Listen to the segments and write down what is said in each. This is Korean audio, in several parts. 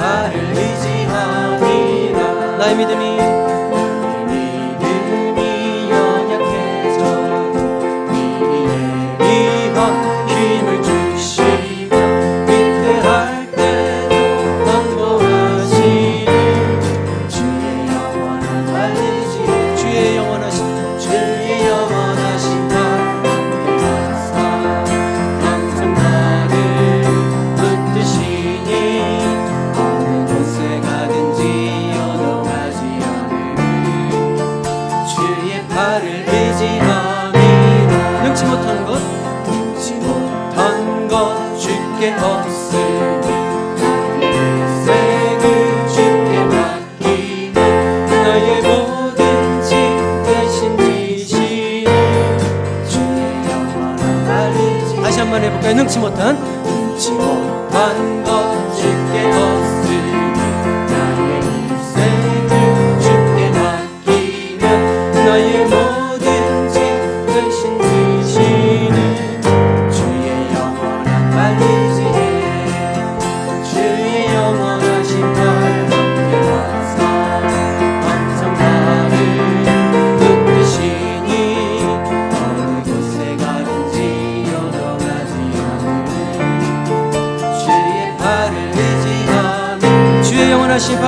발을 의지함이라. 나의 믿음이 연약해져도 위에 위험 힘을 주시며 위태할 때도 넘보하시는 주의 영원한 발 의지해. 주의 영원하신 발 함께하사 항상 나를 붙드시니 어느 곳에 가든지 요동하지 않을 주의 발을 의지함이라. 능치 못한 것 주께 없으니 색을 주께 맡기며 나의 모든 짐 대신 지시는 주의 영원한 발 의지. 다시 한번 해볼까요? 능치 못한 것 주께 없으니 나의 인생을 주께 맡기며 나의 모든 짐 대신 지시는 주의 영원한 발 의지해. 주의 영원하신 발 함께하사 항상 나를 붙드시니 어느 곳에 가든지 요동하지 않을 주의 발을 의지하며 주의 영원하신 발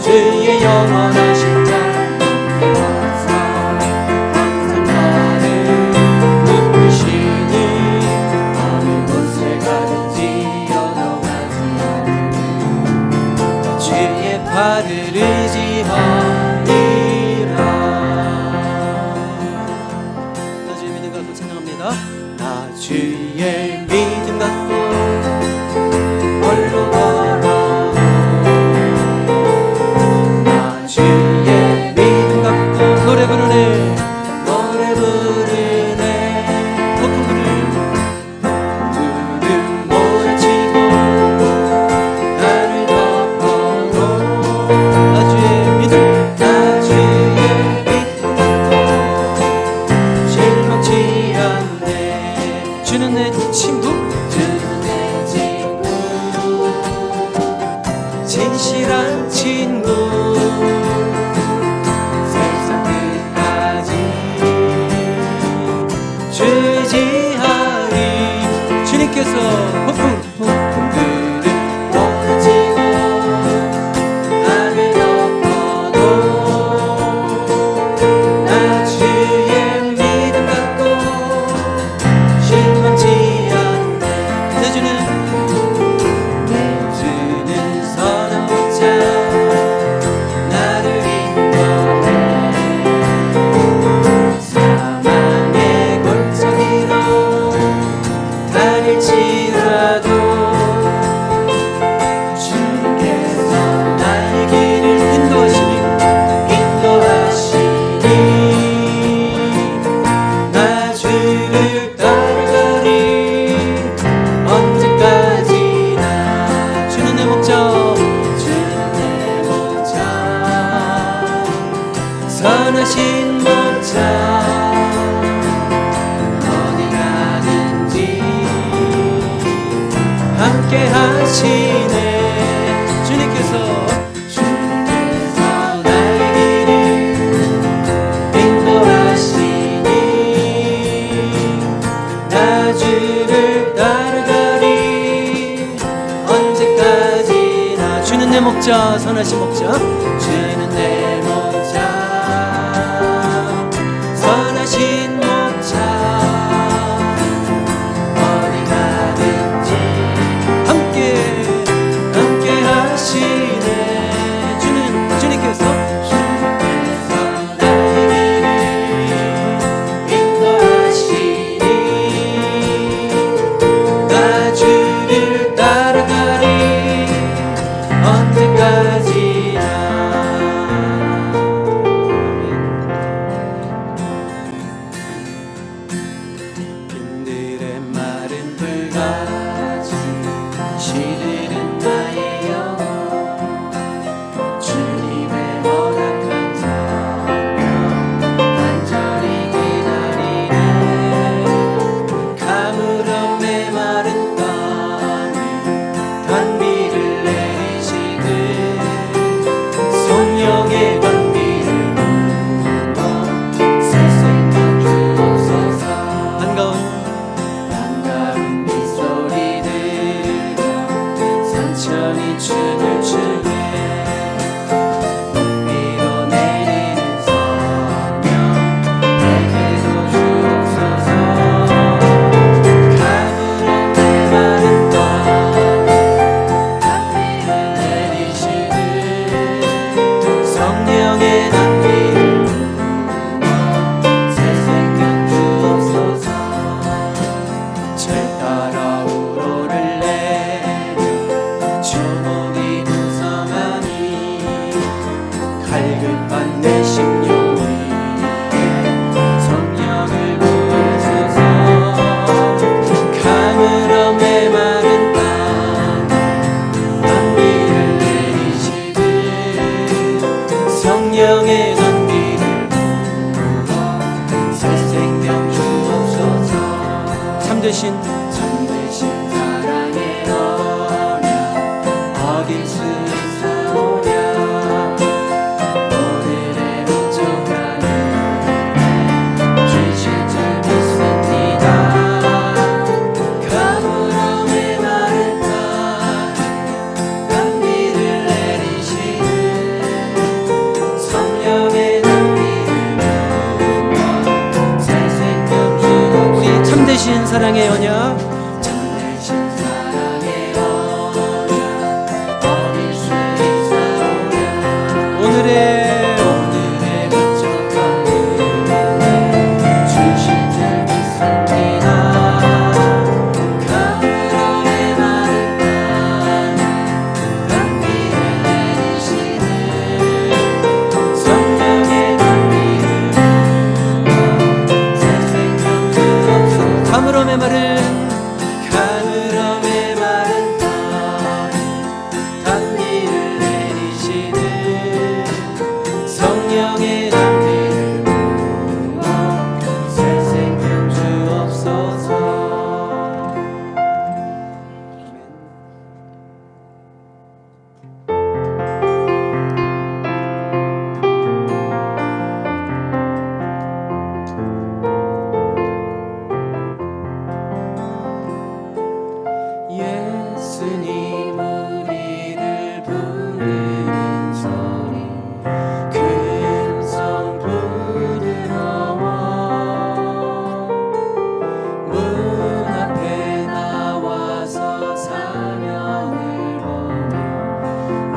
주의 영원하신 발 함께하사 항상 나를 붙드시니 어느 곳에 가든지 요동하지 않을 주의 발을 의지하리라. 나 주의 믿음 갖고 찬양합니다. 나 주의 믿음 갖고 홀로 걸어오고 나 주의 믿음 갖고 노래 부르네 폭풍들을 몰아치고 나를 덮어도 나 주의 믿음 갖고 실망치 않네. 주는 내 친구 진실한 친구 세상 끝까지 주지하리. 주님께서 폭풍들을 몰아치고 나를 덮어도 나 주의 믿음 갖고 실망치 않네. 내 주는 선한 자 나를 인도해. 사망의 골짜기로 다닐지라도 주께서 나의 길을 인도하시니 나 주를 따라가리. 언제까지나 주는 내 목자 선하신 목자 어디 가든지 함께 하시네. 주님께서 나의 길을 인도하시니 나 주를 따라가리. 언제까지나 주는 내 목자 선하신 목자 주는 내 목자 선하신 목자 어디 가든지 함께 하시네. 주님께서 나의 길을 인도하시니 나 주를 따라가리. 언제까지나 춤을 추네 밀어내리는 성령 내게도 주옵소서 가물어 내 마른 땅 단비를 내리시는 성령의 단비를 부어 새 생명 주옵소서 절 따라 우로를 내려 조목이 무성하니 갈급한 내 심령 위에 성령을 부으소서 가물어 메마른 땅 단비를 내리시듯 성령의 단비를 부어 새 생명 주옵소서 참되신 사랑의 언약 어길 수 있사오냐 오늘의 부족한 은혜 주실 줄 믿습니다 가물어 메마른 땅 단비를 내리시는 성령의 단비를 부어 새 생명 주옵소서 우리 참되신 사랑의 언약 참되신 사랑의 언약 어길 수 있사오냐 오늘의 부족한 은혜 주실 줄 믿습니다 가물어 메마른 땅 단비를 내리시는 성령의 단비를 부어 새 생명 주옵소서 가물어 메마른 땅 단비를 내리시는 성령의 단비를 부어 새 생명 주옵소서 예수님 우리를 부르는 소리 금성 부드러워 문 앞에 나와서 사명을 보며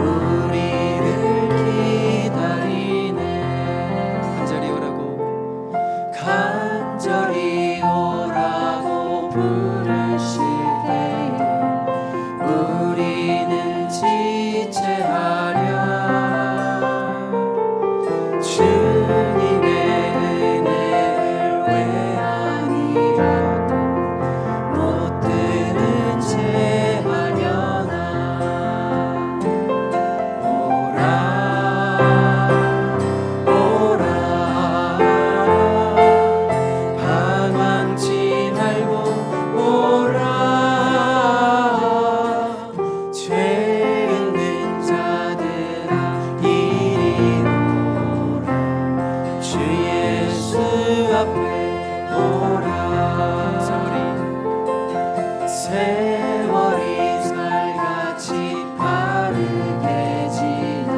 우리를 기다리네 간절히 오라고 부르실 때에 우리는 지체하랴 주님의 은혜를 왜 아니라도 못 들은 채 하려나 오라 오라 방황치 말고 오라 죄 있는 자들아 이리 오라 주 예수 앞에 오라 세월이 살같이 빠르게 지나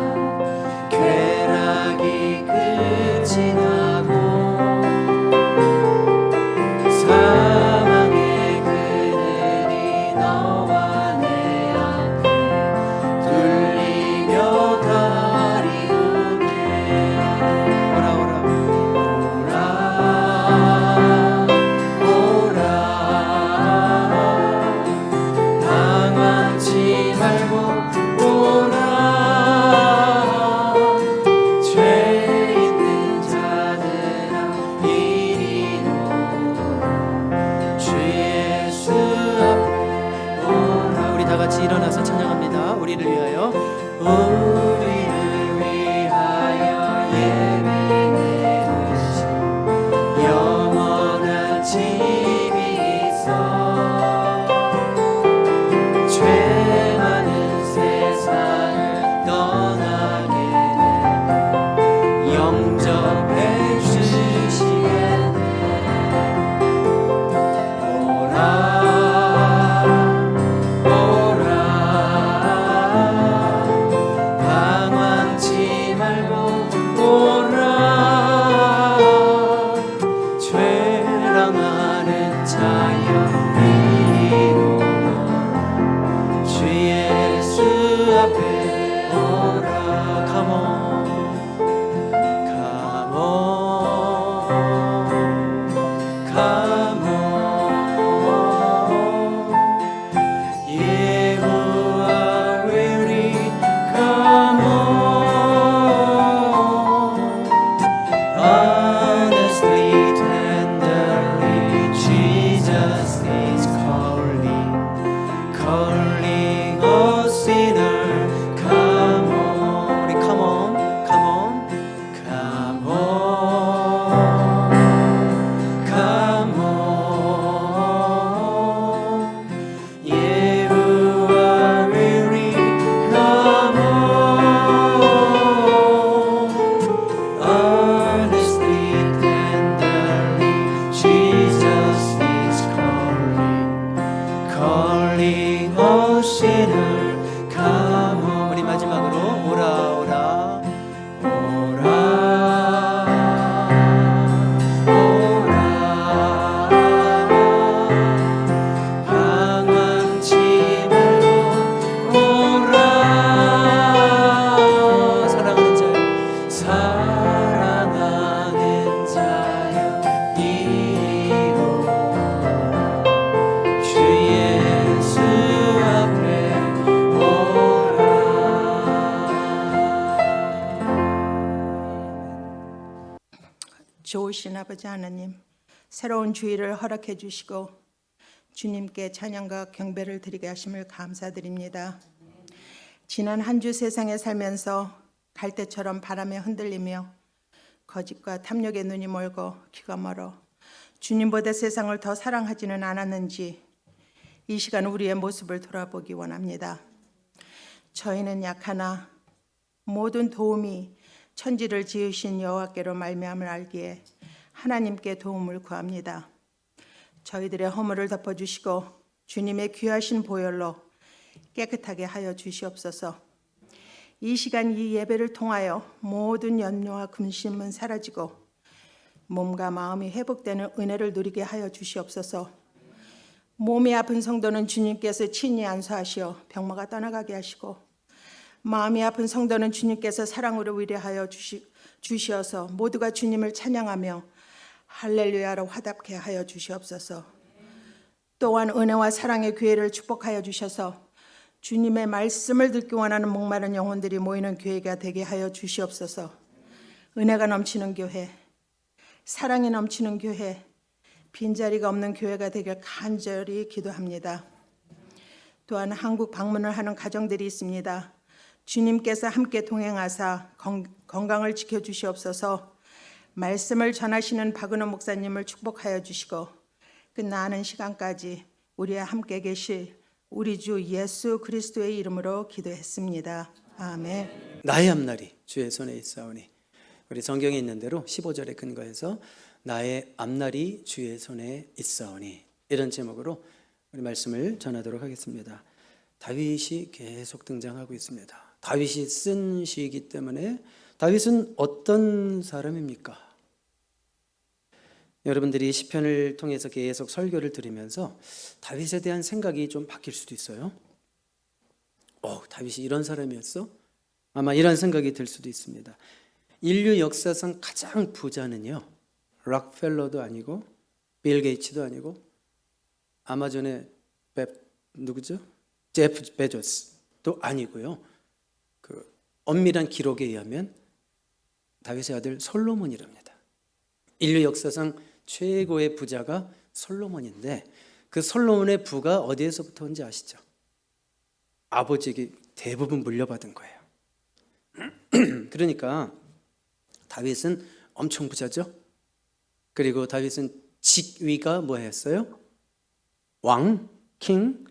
쾌락이 끝이 나고 사망의 그늘이 너와 내 앞에 둘리며 가리우게 오라 오라 오라 방황치 말고 오라 죄 있는 자들아 이리 오라 주 예수 앞에 오라 우리 다 같이 일어나서 찬양합니다 우리를 위하여 우리를 위하여 예배해 주신 영원한 집이 있어 죄 많은 세상을 떠나게 되면 영접해 주시겠네 오라 오라 좋으신 아버지 하나님, 새로운 주일을 허락해 주시고 주님께 찬양과 경배를 드리게 하심을 감사드립니다. 지난 한 주 세상에 살면서 갈대처럼 바람에 흔들리며 거짓과 탐욕의 눈이 멀고 귀가 멀어 주님보다 세상을 더 사랑하지는 않았는지 이 시간 우리의 모습을 돌아보기 원합니다. 저희는 약하나 모든 도움이 천지를 지으신 여호와께로 말미암을 알기에 하나님께 도움을 구합니다. 저희들의 허물을 덮어주시고 주님의 귀하신 보혈로 깨끗하게 하여 주시옵소서. 이 시간 이 예배를 통하여 모든 염려와 근심은 사라지고 몸과 마음이 회복되는 은혜를 누리게 하여 주시옵소서. 몸이 아픈 성도는 주님께서 친히 안수하시어 병마가 떠나가게 하시고, 마음이 아픈 성도는 주님께서 사랑으로 위로하여 주시어서 모두가 주님을 찬양하며 할렐루야로 화답케 하여 주시옵소서. 또한 은혜와 사랑의 교회를 축복하여 주셔서 주님의 말씀을 듣기 원하는 목마른 영혼들이 모이는 교회가 되게 하여 주시옵소서. 은혜가 넘치는 교회, 사랑이 넘치는 교회, 빈자리가 없는 교회가 되길 간절히 기도합니다. 또한 한국 방문을 하는 가정들이 있습니다. 주님께서 함께 동행하사 건강을 지켜주시옵소서. 말씀을 전하시는 박은호 목사님을 축복하여 주시고 끝나는 시간까지 우리와 함께 계실 우리 주 예수 그리스도의 이름으로 기도했습니다. 아멘. 나의 앞날이 주의 손에 있사오니, 우리 성경에 있는 대로 15절에 근거해서 나의 앞날이 주의 손에 있사오니, 이런 제목으로 우리 말씀을 전하도록 하겠습니다. 다윗이 계속 등장하고 있습니다. 다윗이 쓴 시이기 때문에 다윗은 어떤 사람입니까? 여러분들이 시편을 통해서 계속 설교를 들으면서 다윗에 대한 생각이 좀 바뀔 수도 있어요. 다윗이 이런 사람이었어? 아마 이런 생각이 들 수도 있습니다. 인류 역사상 가장 부자는요, 록펠러도 아니고 빌 게이츠도 아니고 아마존의 누구죠? 제프 베조스도 아니고요. 그 엄밀한 기록에 의하면 다윗의 아들 솔로몬이랍니다. 인류 역사상 최고의 부자가 솔로몬인데, 그 솔로몬의 부가 어디에서부터 온지 아시죠? 아버지에게 대부분 물려받은 거예요. 그러니까 다윗은 엄청 부자죠. 그리고 다윗은 직위가 뭐였어요? 왕, 킹,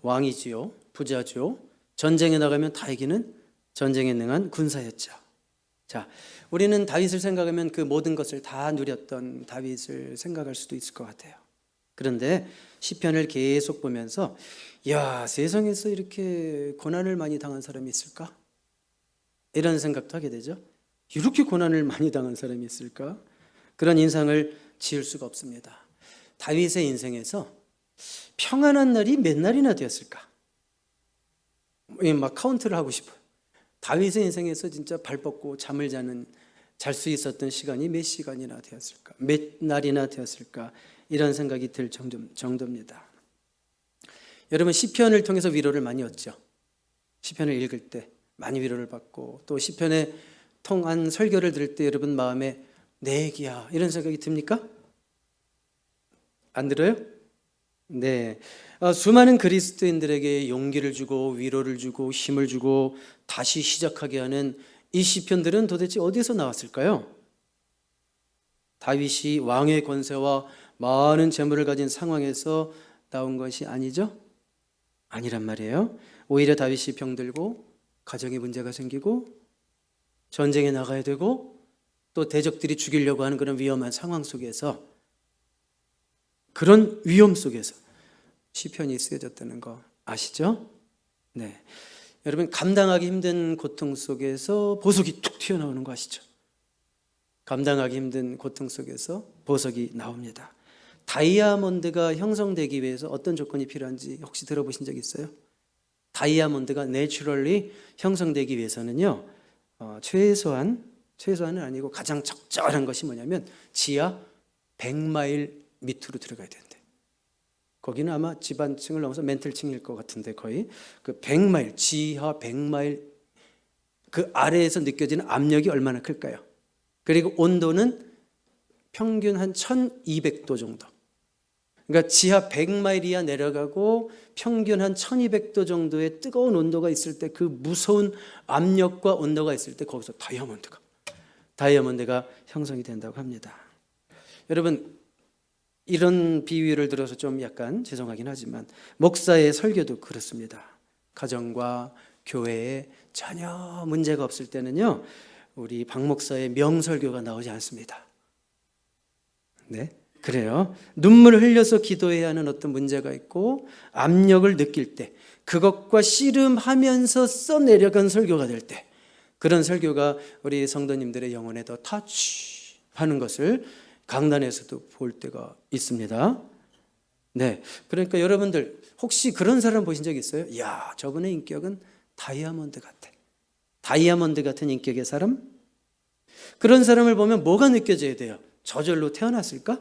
왕이지요. 부자죠. 전쟁에 나가면 다 이기는 전쟁에 능한 군사였죠. 자, 우리는 다윗을 생각하면 그 모든 것을 다 누렸던 다윗을 생각할 수도 있을 것 같아요. 그런데 시편을 계속 보면서 세상에서 이렇게 고난을 많이 당한 사람이 있을까? 이런 생각도 하게 되죠. 이렇게 고난을 많이 당한 사람이 있을까? 그런 인상을 지을 수가 없습니다. 다윗의 인생에서 평안한 날이 몇 날이나 되었을까? 막 카운트를 하고 싶어요. 다윗의 인생에서 진짜 발 뻗고 잠을 잘 수 있었던 시간이 몇 시간이나 되었을까? 몇 날이나 되었을까? 이런 생각이 들 정도입니다. 여러분, 시편을 통해서 위로를 많이 얻죠. 시편을 읽을 때 많이 위로를 받고, 또 시편에 통한 설교를 들을 때 여러분 마음에 내 얘기야 이런 생각이 듭니까? 안 들어요? 네. 수많은 그리스도인들에게 용기를 주고 위로를 주고 힘을 주고 다시 시작하게 하는 이 시편들은 도대체 어디서 나왔을까요? 다윗이 왕의 권세와 많은 재물을 가진 상황에서 나온 것이 아니죠? 아니란 말이에요. 오히려 다윗이 병들고 가정에 문제가 생기고 전쟁에 나가야 되고 또 대적들이 죽이려고 하는 그런 위험한 상황 속에서, 그런 위험 속에서 시편이 쓰여졌다는 거 아시죠? 네. 여러분, 감당하기 힘든 고통 속에서 보석이 툭 튀어나오는 거 아시죠? 감당하기 힘든 고통 속에서 보석이 나옵니다. 다이아몬드가 형성되기 위해서 어떤 조건이 필요한지 혹시 들어보신 적 있어요? 다이아몬드가 내추럴리 형성되기 위해서는요, 최소한은 아니고 가장 적절한 것이 뭐냐면 지하 100마일 밑으로 들어가야 되는데, 거기는 아마 지반층을 넘어서 멘틀층일 것 같은데, 거의 그 100마일, 지하 100마일 그 아래에서 느껴지는 압력이 얼마나 클까요? 그리고 온도는 평균 한 1200도 정도. 그러니까 지하 100마일 이하 내려가고 평균 한 1200도 정도의 뜨거운 온도가 있을 때, 그 무서운 압력과 온도가 있을 때 거기서 다이아몬드가 형성이 된다고 합니다. 여러분, 이런 비유를 들어서 좀 약간 죄송하긴 하지만 목사의 설교도 그렇습니다. 가정과 교회에 전혀 문제가 없을 때는요, 우리 박 목사의 명설교가 나오지 않습니다. 네, 그래요. 눈물을 흘려서 기도해야 하는 어떤 문제가 있고 압력을 느낄 때, 그것과 씨름하면서 써내려간 설교가 될 때, 그런 설교가 우리 성도님들의 영혼에 더 터치하는 것을 강단에서도 볼 때가 있습니다. 네, 그러니까 여러분들 혹시 그런 사람 보신 적 있어요? 이야, 저분의 인격은 다이아몬드 같아. 다이아몬드 같은 인격의 사람? 그런 사람을 보면 뭐가 느껴져야 돼요? 저절로 태어났을까?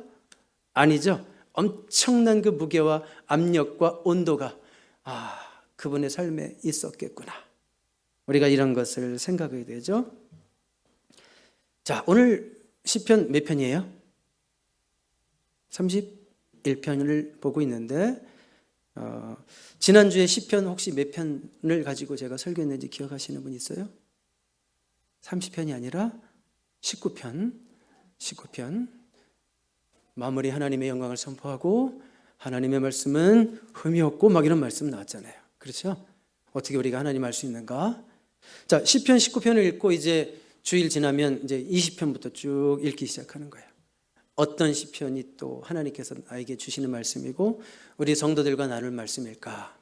아니죠. 엄청난 그 무게와 압력과 온도가 그분의 삶에 있었겠구나. 우리가 이런 것을 생각해야 되죠. 자, 오늘 시편 몇 편이에요? 31편을 보고 있는데 지난주에 시편 혹시 몇 편을 가지고 제가 설교했는지 기억하시는 분 있어요? 30편이 아니라 19편. 마무리 하나님의 영광을 선포하고 하나님의 말씀은 흠이 없고 막 이런 말씀 나왔잖아요. 그렇죠? 어떻게 우리가 하나님 알 수 있는가? 자, 시편 19편을 읽고 이제 주일 지나면 이제 20편부터 쭉 읽기 시작하는 거예요. 어떤 시편이 또 하나님께서 나에게 주시는 말씀이고 우리 성도들과 나눌 말씀일까?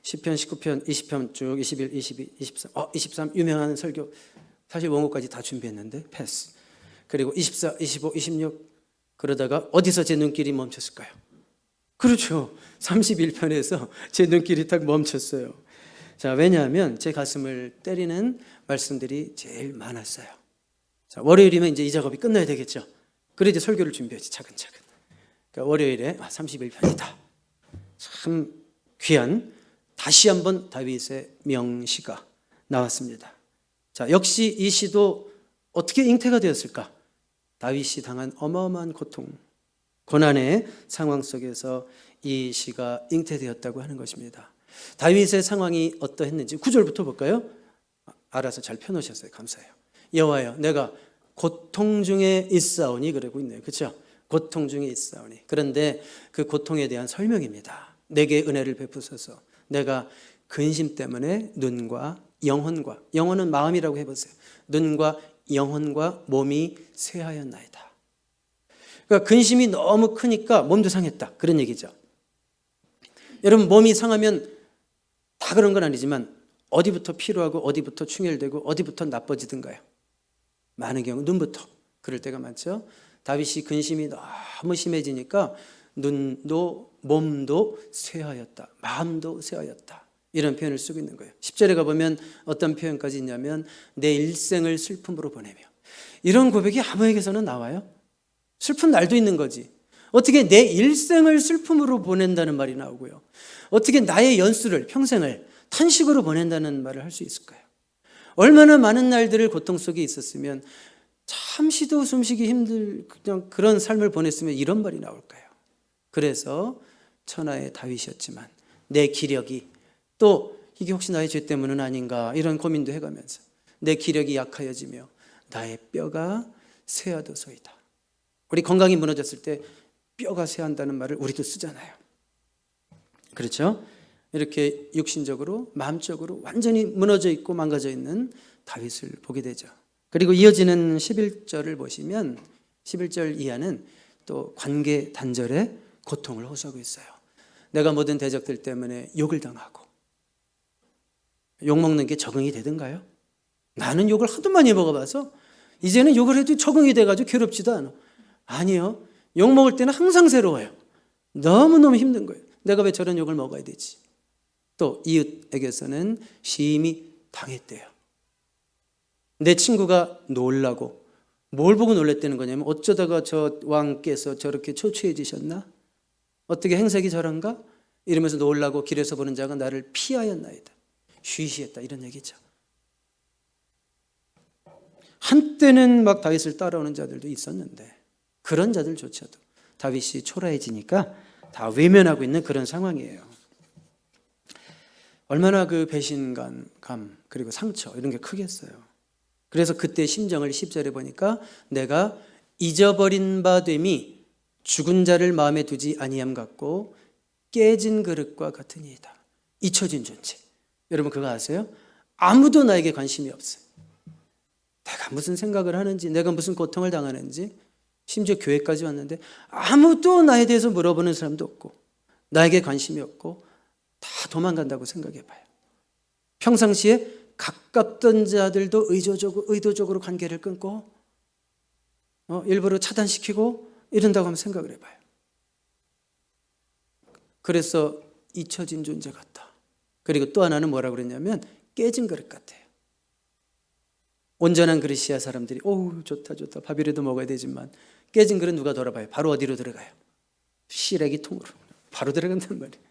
시편 19편, 20편 쭉 21, 22, 23, 23 유명한 설교 사실 원고까지 다 준비했는데 패스. 그리고 24, 25, 26 그러다가 어디서 제 눈길이 멈췄을까요? 그렇죠. 31편에서 제 눈길이 딱 멈췄어요. 자, 왜냐하면 제 가슴을 때리는 말씀들이 제일 많았어요. 자, 월요일이면 이제 이 작업이 끝나야 되겠죠. 그래 이제 설교를 준비하지 차근차근. 그러니까 월요일에 31편이다. 참 귀한 다시 한번 다윗의 명시가 나왔습니다. 자, 역시 이 시도 어떻게 잉태가 되었을까? 다윗이 당한 어마어마한 고통, 고난의 상황 속에서 이 시가 잉태되었다고 하는 것입니다. 다윗의 상황이 어떠했는지 9절부터 볼까요? 알아서 잘 펴놓으셨어요. 감사해요. 여호와여, 내가 고통 중에 있사오니 그러고 있네요. 그렇죠? 고통 중에 있사오니. 그런데 그 고통에 대한 설명입니다. 내게 은혜를 베푸소서. 내가 근심 때문에 눈과 영혼과, 영혼은 마음이라고 해보세요. 눈과 영혼과 몸이 쇠하였나이다. 그러니까 근심이 너무 크니까 몸도 상했다. 그런 얘기죠. 여러분, 몸이 상하면 다 그런 건 아니지만 어디부터 피로하고 어디부터 충혈되고 어디부터 나빠지든가요. 많은 경우 눈부터 그럴 때가 많죠. 다윗이 근심이 너무 심해지니까 눈도 몸도 쇠하였다. 마음도 쇠하였다. 이런 표현을 쓰고 있는 거예요. 10절에 가보면 어떤 표현까지 있냐면 내 일생을 슬픔으로 보내며. 이런 고백이 아무에게서는 나와요? 슬픈 날도 있는 거지. 어떻게 내 일생을 슬픔으로 보낸다는 말이 나오고요. 어떻게 나의 연수를 평생을 탄식으로 보낸다는 말을 할 수 있을까요? 얼마나 많은 날들을 고통 속에 있었으면 잠시도 숨쉬기 힘들 그냥 그런 삶을 보냈으면 이런 말이 나올까요? 그래서 천하의 다윗이었지만 내 기력이 또 이게 혹시 나의 죄 때문은 아닌가 이런 고민도 해가면서 내 기력이 약하여지며 나의 뼈가 쇠하도소이다. 우리 건강이 무너졌을 때 뼈가 쇠한다는 말을 우리도 쓰잖아요. 그렇죠? 이렇게 육신적으로 마음적으로 완전히 무너져 있고 망가져 있는 다윗을 보게 되죠. 그리고 이어지는 11절을 보시면 11절 이하는 또 관계 단절의 고통을 호소하고 있어요. 내가 모든 대적들 때문에 욕을 당하고 욕먹는 게 적응이 되던가요? 나는 욕을 하도 많이 먹어봐서 이제는 욕을 해도 적응이 돼가지고 괴롭지도 않아. 아니요. 욕 먹을 때는 항상 새로워요. 너무너무 힘든 거예요. 내가 왜 저런 욕을 먹어야 되지? 또 이웃에게서는 심히 당했대요. 내 친구가 놀라고 뭘 보고 놀랬다는 거냐면 어쩌다가 저 왕께서 저렇게 초췌해지셨나? 어떻게 행색이 저런가? 이러면서 놀라고 길에서 보는 자가 나를 피하였나이다. 쉬쉬했다 이런 얘기죠. 한때는 막 다윗을 따라오는 자들도 있었는데 그런 자들조차도 다윗이 초라해지니까 다 외면하고 있는 그런 상황이에요. 얼마나 그 배신감 그리고 상처 이런 게 크겠어요. 그래서 그때 심정을 10절에 보니까 내가 잊어버린 바 됨이 죽은 자를 마음에 두지 아니함 같고 깨진 그릇과 같으니이다. 잊혀진 존재. 여러분 그거 아세요? 아무도 나에게 관심이 없어요. 내가 무슨 생각을 하는지, 내가 무슨 고통을 당하는지, 심지어 교회까지 왔는데 아무도 나에 대해서 물어보는 사람도 없고 나에게 관심이 없고 다 도망간다고 생각해 봐요. 평상시에 가깝던 자들도 의도적으로 관계를 끊고 일부러 차단시키고 이런다고 하면 생각을 해봐요. 그래서 잊혀진 존재 같다. 그리고 또 하나는 뭐라고 그랬냐면 깨진 그릇 같아요. 온전한 그릇이야 사람들이 좋다 밥이라도 먹어야 되지만 깨진 그릇 누가 돌아봐요? 바로 어디로 들어가요? 시래기 통으로 바로 들어간단 말이에요.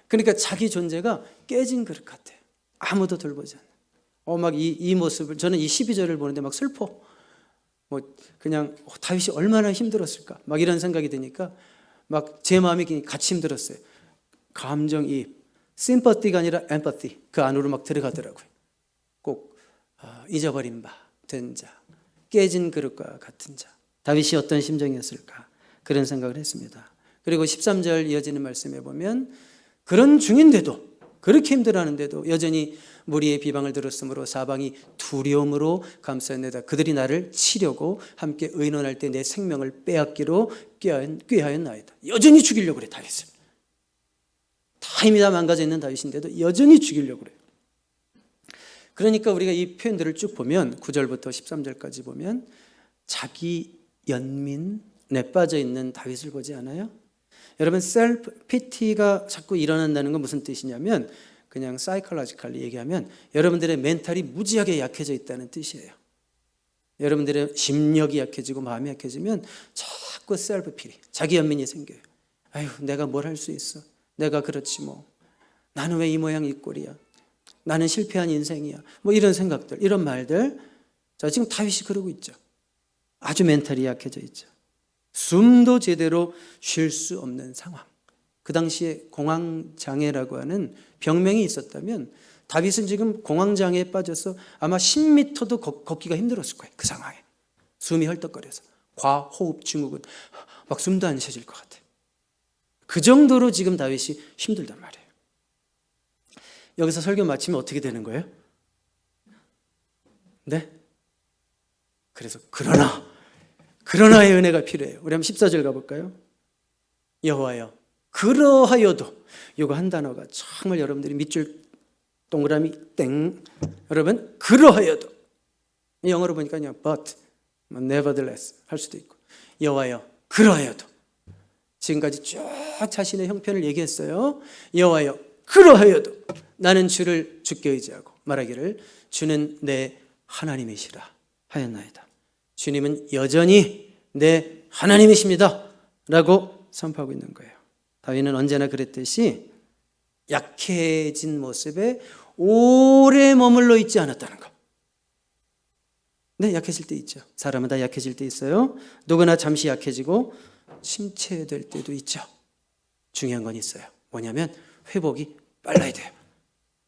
그러니까 자기 존재가 깨진 그릇 같아요. 아무도 돌보지 않아요. 막 이 모습을 저는 이 12절을 보는데 막 슬퍼. 그냥 다윗이 얼마나 힘들었을까 막 이런 생각이 드니까 막 제 마음이 같이 힘들었어요. 감정이입, 심퍼티가 아니라 엠퍼티 그 안으로 막 들어가더라고요. 꼭 잊어버린 바 된 자, 깨진 그릇과 같은 자. 다윗이 어떤 심정이었을까 그런 생각을 했습니다. 그리고 13절 이어지는 말씀에 보면 그런 중인데도 그렇게 힘들어하는데도 여전히 무리의 비방을 들었으므로 사방이 두려움으로 감싸내다 그들이 나를 치려고 함께 의논할 때 내 생명을 빼앗기로 꾀하였나이다. 여전히 죽이려고 그래 다윗을. 다 이미 다 망가져 있는 다윗인데도 여전히 죽이려고 그래요. 그러니까 우리가 이 표현들을 쭉 보면 9절부터 13절까지 보면 자기 연민에 빠져 있는 다윗을 보지 않아요? 여러분 셀프 피티가 자꾸 일어난다는 건 무슨 뜻이냐면 그냥 사이콜로지컬리 얘기하면 여러분들의 멘탈이 무지하게 약해져 있다는 뜻이에요. 여러분들의 심력이 약해지고 마음이 약해지면 자꾸 셀프 피티, 자기 연민이 생겨요. 아유 내가 뭘 할 수 있어. 내가 그렇지 뭐. 나는 왜 이 모양 이 꼴이야. 나는 실패한 인생이야. 뭐 이런 생각들, 이런 말들. 자, 지금 다윗이 그러고 있죠. 아주 멘탈이 약해져 있죠. 숨도 제대로 쉴 수 없는 상황. 그 당시에 공황장애라고 하는 병명이 있었다면 다윗은 지금 공황장애에 빠져서 아마 10m도 걷기가 힘들었을 거예요. 그 상황에. 숨이 헐떡거려서. 과호흡 증후군. 막 숨도 안 쉬어질 것 같아요. 그 정도로 지금 다윗이 힘들단 말이에요. 여기서 설교 마치면 어떻게 되는 거예요? 네? 그래서 그러나의 은혜가 필요해요. 우리 한번 14절 가볼까요? 여호와여 그러하여도 이거 한 단어가 정말 여러분들이 밑줄 동그라미 땡 여러분 그러하여도 영어로 보니까 그냥 but, nevertheless 할 수도 있고 여호와여 그러하여도 지금까지 쭉 자신의 형편을 얘기했어요. 여호와여 그러하여도 나는 주를 주께 의지하고 말하기를 주는 내 하나님이시라 하였나이다. 주님은 여전히 내 하나님이십니다 라고 선포하고 있는 거예요. 다윗은 언제나 그랬듯이 약해진 모습에 오래 머물러 있지 않았다는 거. 네, 약해질 때 있죠. 사람은 다 약해질 때 있어요. 누구나 잠시 약해지고 침체될 때도 있죠. 중요한 건 있어요. 뭐냐면 회복이 빨라야 돼요.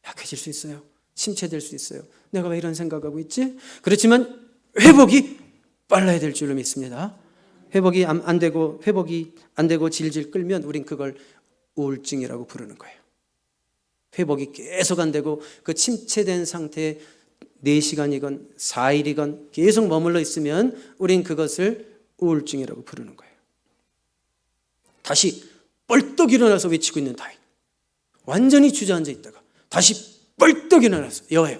약해질 수 있어요. 침체될 수 있어요. 내가 왜 이런 생각하고 있지? 그렇지만 회복이 빨라야 될 줄로 믿습니다. 회복이 안 되고 질질 끌면 우린 그걸 우울증이라고 부르는 거예요. 회복이 계속 안 되고 그 침체된 상태에 4시간이건 4일이건 계속 머물러 있으면 우린 그것을 우울증이라고 부르는 거예요. 다시 벌떡 일어나서 외치고 있는 다윗. 완전히 주저앉아 있다가 다시 벌떡 일어나서 여호와여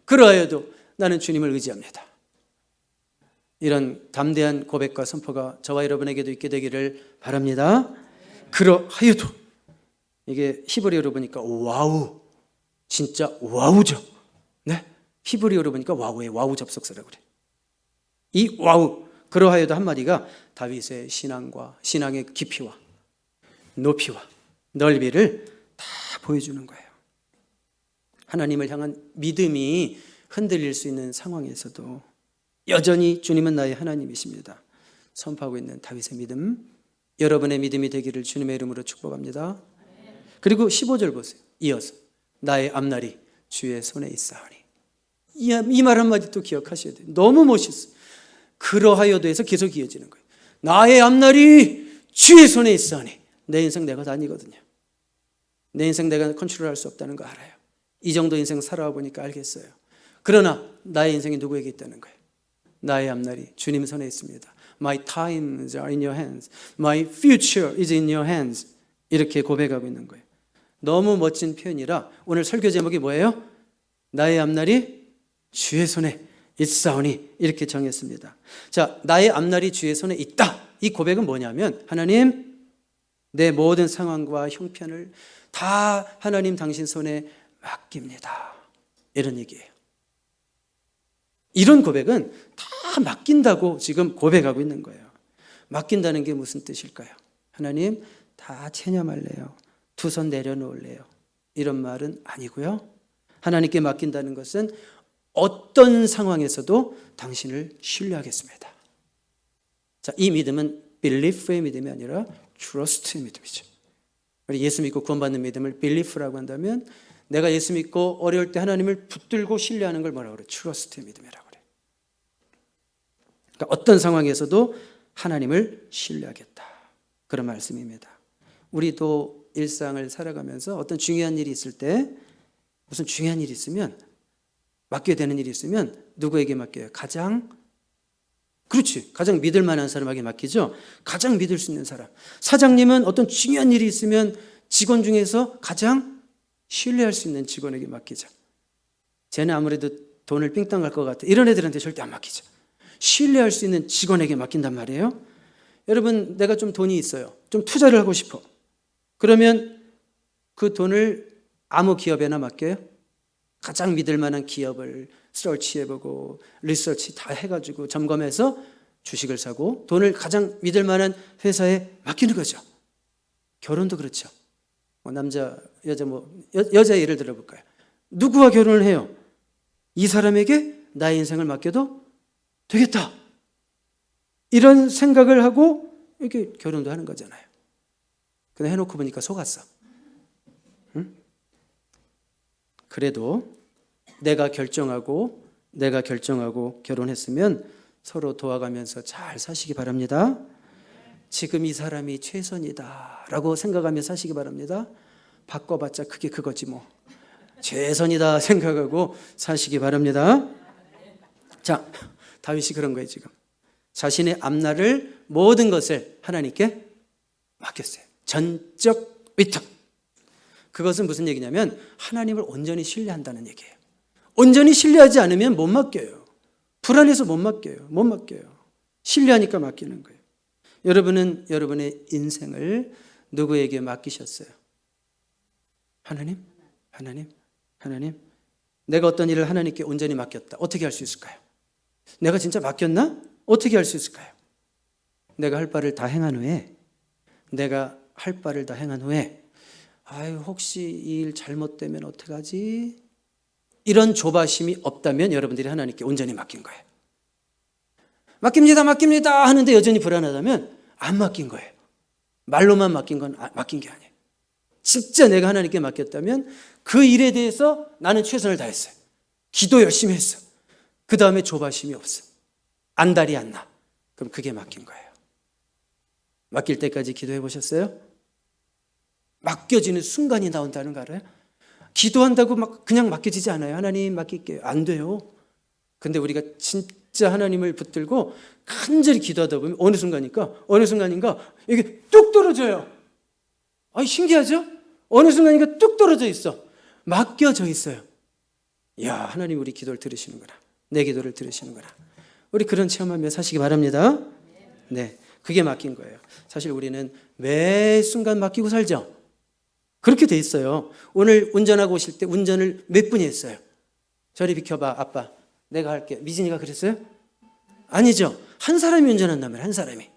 그러하여도 나는 주님을 의지합니다. 이런 담대한 고백과 선포가 저와 여러분에게도 있게 되기를 바랍니다. 그러하여도 이게 히브리어로 보니까 와우 진짜 와우죠. 네, 히브리어로 보니까 와우의 와우 접속사라고 그래. 이 와우 그러하여도 한마디가 다윗의 신앙의 깊이와 높이와 넓이를 다 보여주는 거예요. 하나님을 향한 믿음이 흔들릴 수 있는 상황에서도 여전히 주님은 나의 하나님이십니다. 선포하고 있는 다윗의 믿음, 여러분의 믿음이 되기를 주님의 이름으로 축복합니다. 그리고 15절 보세요. 이어서 나의 앞날이 주의 손에 있사오니. 이 말 한마디 또 기억하셔야 돼요. 너무 멋있어요. 그러하여도 해서 계속 이어지는 거예요. 나의 앞날이 주의 손에 있사오니. 내 인생 내가 다니거든요. 내 인생 내가 컨트롤할 수 없다는 거 알아요. 이 정도 인생 살아와 보니까 알겠어요. 그러나 나의 인생이 누구에게 있다는 거예요? 나의 앞날이 주님 손에 있습니다. My times are in your hands. My future is in your hands. 이렇게 고백하고 있는 거예요. 너무 멋진 표현이라 오늘 설교 제목이 뭐예요? 나의 앞날이 주의 손에 있사오니 이렇게 정했습니다. 자, 나의 앞날이 주의 손에 있다. 이 고백은 뭐냐면 하나님 내 모든 상황과 형편을 다 하나님 당신 손에 맡깁니다. 이런 얘기예요. 이런 고백은 다 맡긴다고 지금 고백하고 있는 거예요. 맡긴다는 게 무슨 뜻일까요? 하나님 다 체념할래요. 두 손 내려놓을래요. 이런 말은 아니고요. 하나님께 맡긴다는 것은 어떤 상황에서도 당신을 신뢰하겠습니다. 자, 이 믿음은 belief의 믿음이 아니라 trust의 믿음이죠. 우리 예수 믿고 구원받는 믿음을 belief라고 한다면 내가 예수 믿고 어려울 때 하나님을 붙들고 신뢰하는 걸 뭐라고 그래요? trust의 믿음이라고 그래요. 그러니까 어떤 상황에서도 하나님을 신뢰하겠다. 그런 말씀입니다. 우리도 일상을 살아가면서 어떤 중요한 일이 있을 때 무슨 중요한 일이 있으면 맡겨야 되는 일이 있으면 누구에게 맡겨요? 가장 믿을 만한 사람에게 맡기죠. 가장 믿을 수 있는 사람. 사장님은 어떤 중요한 일이 있으면 직원 중에서 가장 신뢰할 수 있는 직원에게 맡기죠. 쟤는 아무래도 돈을 삥땅 갈 것 같아. 이런 애들한테 절대 안 맡기죠. 신뢰할 수 있는 직원에게 맡긴단 말이에요. 여러분, 내가 좀 돈이 있어요. 좀 투자를 하고 싶어. 그러면 그 돈을 아무 기업에나 맡겨요? 가장 믿을 만한 기업을 서치해보고 리서치 다 해가지고 점검해서 주식을 사고 돈을 가장 믿을 만한 회사에 맡기는 거죠. 결혼도 그렇죠. 남자, 여자 여자 예를 들어볼까요? 누구와 결혼을 해요? 이 사람에게 나의 인생을 맡겨도 되겠다. 이런 생각을 하고 이렇게 결혼도 하는 거잖아요. 근데 해놓고 보니까 속았어. 응? 그래도 내가 결정하고 결혼했으면 서로 도와가면서 잘 사시기 바랍니다. 지금 이 사람이 최선이다라고 생각하며 사시기 바랍니다. 바꿔봤자 그게 그거지 뭐. 최선이다 생각하고 사시기 바랍니다. 자, 다윗이 그런 거예요 지금. 자신의 앞날을 모든 것을 하나님께 맡겼어요. 전적 위탁. 그것은 무슨 얘기냐면 하나님을 온전히 신뢰한다는 얘기예요. 온전히 신뢰하지 않으면 못 맡겨요. 불안해서 못 맡겨요. 신뢰하니까 맡기는 거예요. 여러분은 여러분의 인생을 누구에게 맡기셨어요? 하나님? 내가 어떤 일을 하나님께 온전히 맡겼다. 어떻게 할 수 있을까요? 내가 진짜 맡겼나? 어떻게 할 수 있을까요? 내가 할 바를 다 행한 후에 아유 혹시 이 일 잘못되면 어떡하지? 이런 조바심이 없다면 여러분들이 하나님께 온전히 맡긴 거예요. 맡깁니다 하는데 여전히 불안하다면 안 맡긴 거예요. 말로만 맡긴 건 맡긴 게 아니에요. 진짜 내가 하나님께 맡겼다면 그 일에 대해서 나는 최선을 다했어요. 기도 열심히 했어. 그 다음에 조바심이 없어. 안달이 안 나. 그럼 그게 맡긴 거예요. 맡길 때까지 기도해 보셨어요? 맡겨지는 순간이 나온다는 거 알아요? 기도한다고 막 그냥 맡겨지지 않아요. 하나님 맡길게요. 안 돼요. 근데 우리가 진짜 하나님을 붙들고 간절히 기도하다 보면 어느 순간인가 이게 뚝 떨어져요. 신기하죠? 어느 순간인가 뚝 떨어져 있어. 맡겨져 있어요. 이야, 하나님 우리 기도를 들으시는구나. 내 기도를 들으시는구나. 우리 그런 체험하며 사시기 바랍니다. 네, 그게 맡긴 거예요. 사실 우리는 매 순간 맡기고 살죠. 그렇게 돼 있어요. 오늘 운전하고 오실 때 운전을 몇 분이 했어요? 저리 비켜봐, 아빠. 내가 할게. 미진이가 그랬어요? 아니죠. 한 사람이 운전한단 말이에요. 한 사람이.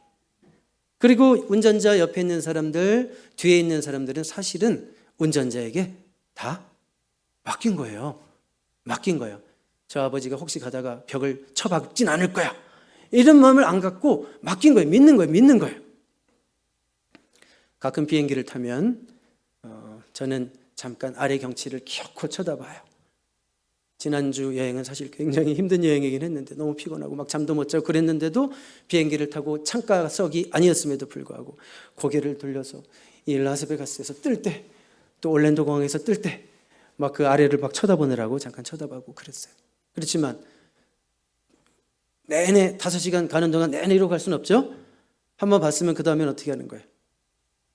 그리고 운전자 옆에 있는 사람들, 뒤에 있는 사람들은 사실은 운전자에게 다 맡긴 거예요. 저 아버지가 혹시 가다가 벽을 쳐박진 않을 거야. 이런 마음을 안 갖고 맡긴 거예요. 믿는 거예요. 가끔 비행기를 타면 저는 잠깐 아래 경치를 기어코 쳐다봐요. 지난주 여행은 사실 굉장히 힘든 여행이긴 했는데 너무 피곤하고 막 잠도 못 자고 그랬는데도 비행기를 타고 창가석이 아니었음에도 불구하고 고개를 돌려서 이 라스베가스에서 뜰 때, 또 올랜도 공항에서 뜰 때 막 그 아래를 막 쳐다보느라고 잠깐 쳐다보고 그랬어요. 그렇지만 내내 5시간 가는 동안 내내 이러고 갈 수는 없죠. 한번 봤으면 그 다음엔 어떻게 하는 거예요?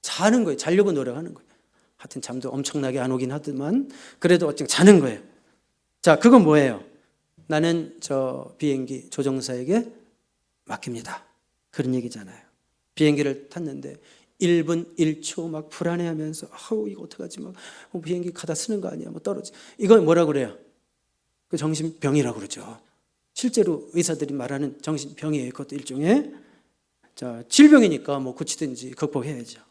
자는 거예요. 자려고 노력하는 거예요. 하여튼 잠도 엄청나게 안 오긴 하더만 그래도 어쨌든 자는 거예요. 자, 그건 뭐예요? 나는 저 비행기 조종사에게 맡깁니다. 그런 얘기잖아요. 비행기를 탔는데 1분 1초 막 불안해하면서 아우 이거 어떡하지 막 비행기 가다 쓰는 거 아니야 뭐 떨어지. 이건 뭐라고 그래요? 그 정신병이라고 그러죠. 실제로 의사들이 말하는 정신병이에요. 그것도 일종의 자, 질병이니까 뭐 고치든지 극복해야죠.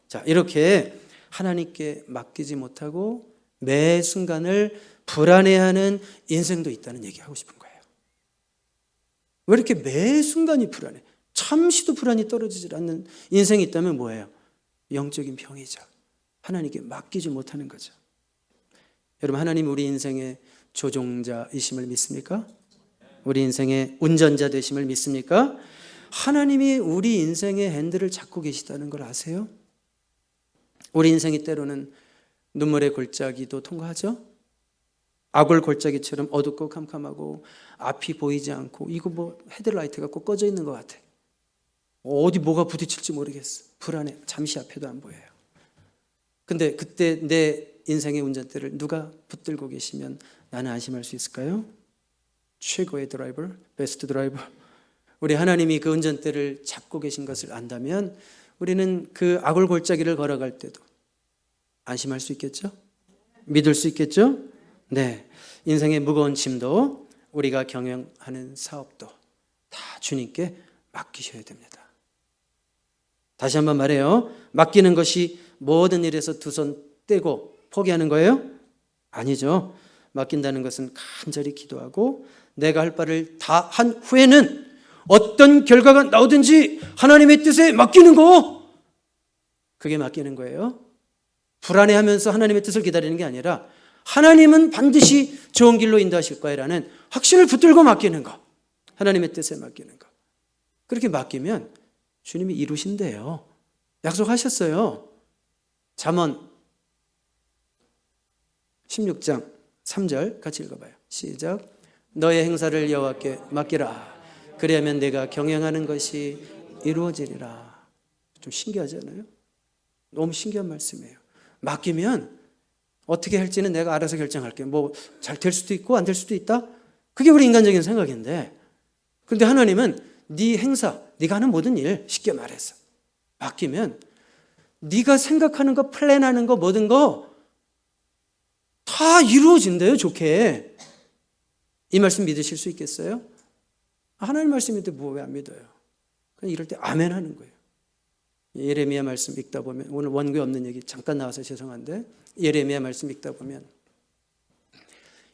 자, 이렇게 하나님께 맡기지 못하고 매 순간을 불안해하는 인생도 있다는 얘기하고 싶은 거예요. 왜 이렇게 매 순간이 불안해? 잠시도 불안이 떨어지질 않는 인생이 있다면 뭐예요? 영적인 병이죠. 하나님께 맡기지 못하는 거죠. 여러분, 하나님 우리 인생의 조종자이심을 믿습니까? 우리 인생의 운전자 되심을 믿습니까? 하나님이 우리 인생의 핸들을 잡고 계시다는 걸 아세요? 우리 인생이 때로는 눈물의 골짜기도 통과하죠. 악을 골짜기처럼 어둡고 캄캄하고 앞이 보이지 않고 이거 뭐 헤드라이트가 꼭 꺼져 있는 것 같아. 어디 뭐가 부딪힐지 모르겠어. 불안해. 잠시 앞에도 안 보여요. 근데 그때 내 인생의 운전대를 누가 붙들고 계시면 나는 안심할 수 있을까요? 최고의 드라이버, 베스트 드라이버. 우리 하나님이 그 운전대를 잡고 계신 것을 안다면 우리는 그 악을 골짜기를 걸어갈 때도 안심할 수 있겠죠? 믿을 수 있겠죠? 네. 인생의 무거운 짐도 우리가 경영하는 사업도 다 주님께 맡기셔야 됩니다. 다시 한번 말해요. 맡기는 것이 모든 일에서 두 손 떼고 포기하는 거예요? 아니죠. 맡긴다는 것은 간절히 기도하고 내가 할 바를 다 한 후에는 어떤 결과가 나오든지 하나님의 뜻에 맡기는 거. 그게 맡기는 거예요. 불안해하면서 하나님의 뜻을 기다리는 게 아니라 하나님은 반드시 좋은 길로 인도하실 거야라는 확신을 붙들고 맡기는 거. 하나님의 뜻에 맡기는 거. 그렇게 맡기면 주님이 이루신대요. 약속하셨어요. 잠언 16장 3절 같이 읽어봐요. 시작. 너의 행사를 여호와께 맡기라. 그리하면 내가 경영하는 것이 이루어지리라. 좀 신기하지 않아요? 너무 신기한 말씀이에요. 맡기면 어떻게 할지는 내가 알아서 결정할게. 뭐 잘 될 수도 있고 안 될 수도 있다. 그게 우리 인간적인 생각인데, 그런데 하나님은 네 행사, 네가 하는 모든 일, 쉽게 말해서 맡기면 네가 생각하는 거, 플랜하는 거, 모든 거 다 이루어진대요. 좋게. 이 말씀 믿으실 수 있겠어요? 하나님 말씀인데 뭐 왜 안 믿어요? 그냥 이럴 때 아멘 하는 거예요. 예레미야 말씀 읽다 보면, 오늘 원고에 없는 얘기 잠깐 나와서 죄송한데, 예레미야 말씀 읽다 보면